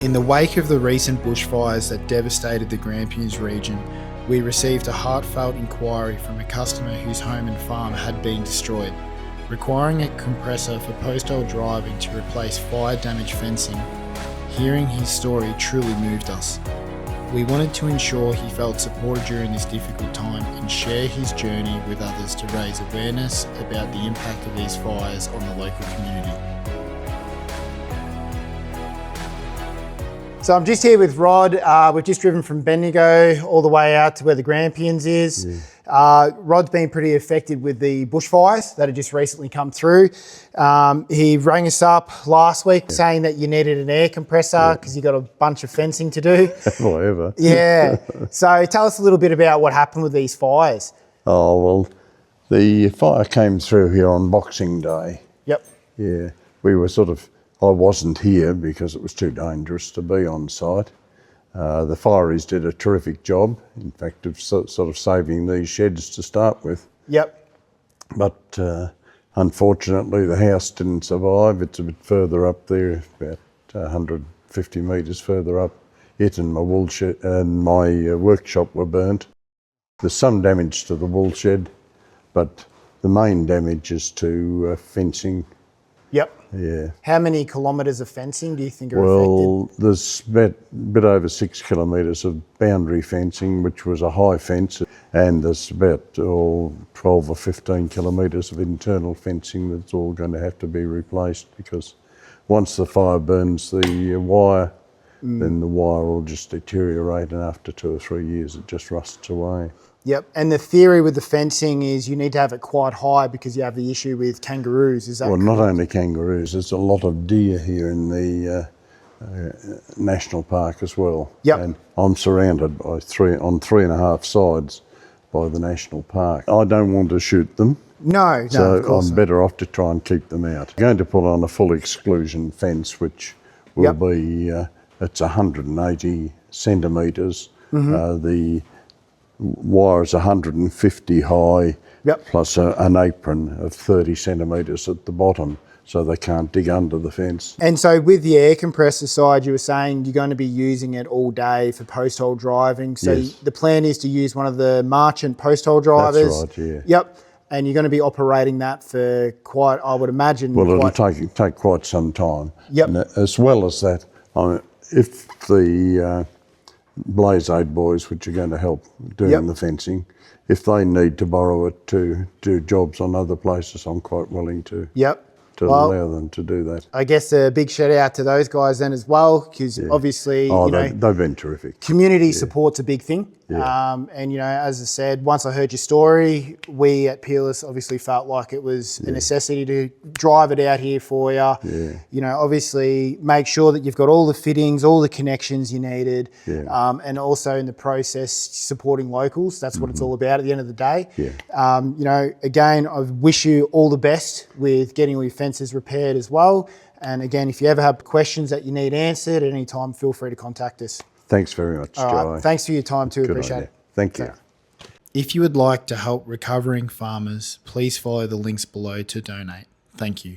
In the wake of the recent bushfires that devastated the Grampians region, we received a heartfelt inquiry from a customer whose home and farm had been destroyed, requiring a compressor for post-hole driving to replace fire-damaged fencing. Hearing his story truly moved us. We wanted to ensure he felt supported during this difficult time and share his journey with others to raise awareness about the impact of these fires on the local community. So I'm just here with Rod. We've just driven from Bendigo all the way out to where the Grampians is. Yeah. Rod's been pretty affected with the bushfires that have just recently come through. He rang us up last week saying that you needed an air compressor because you got a bunch of fencing to do. Whatever. Yeah. So tell us a little bit about what happened with these fires. Oh, well, the fire came through here on Boxing Day. Yep. Yeah. We were I wasn't here because it was too dangerous to be on site. The fireys did a terrific job, in fact, of sort of saving these sheds to start with. Yep. But unfortunately, the house didn't survive. It's a bit further up there, about 150 metres further up. It and my wool shed and my workshop were burnt. There's some damage to the wool shed, but the main damage is to fencing. Yep. Yeah. How many kilometres of fencing do you think are affected? Well, there's a bit over 6 kilometres of boundary fencing, which was a high fence, and there's about 12 or 15 kilometres of internal fencing that's all going to have to be replaced, because once the fire burns the wire, then the wire will just deteriorate, and after 2 or 3 years it just rusts away. Yep, and the theory with the fencing is you need to have it quite high because you have the issue with kangaroos, is that correct? Well, not only kangaroos, there's a lot of deer here in the national park as well. Yep. And I'm surrounded by on 3.5 sides by the national park. I don't want to shoot them. No, so of course I'm better off to try and keep them out. I'm going to put on a full exclusion fence, which will be, it's 180 centimetres. The wire is 150 high, plus an apron of 30 centimetres at the bottom, so they can't dig under the fence. And so with the air compressor side, you were saying you're going to be using it all day for post-hole driving. So the plan is to use one of the Marchant post-hole drivers. That's right, yeah. Yep. And you're going to be operating that for quite, I would imagine. Well, it'll take quite some time. Yep. And as well as that, if the Blaze Aid boys, which are going to help doing the fencing, if they need to borrow it to do jobs on other places, I'm quite willing to allow them to do that. I guess a big shout out to those guys then as well, because obviously, they've been terrific. Community support's a big thing. And as I said, once I heard your story, we at Peerless obviously felt like it was a necessity to drive it out here for you. Obviously make sure that you've got all the fittings, all the connections you needed, and also in the process supporting locals. That's what it's all about at the end of the day. Again, I wish you all the best with getting all your fences repaired as well. And again, if you ever have questions that you need answered at any time, feel free to contact us. Thanks very much, Joe. All right. Thanks for your time too. Appreciate it. Thank you. If you would like to help recovering farmers, please follow the links below to donate. Thank you.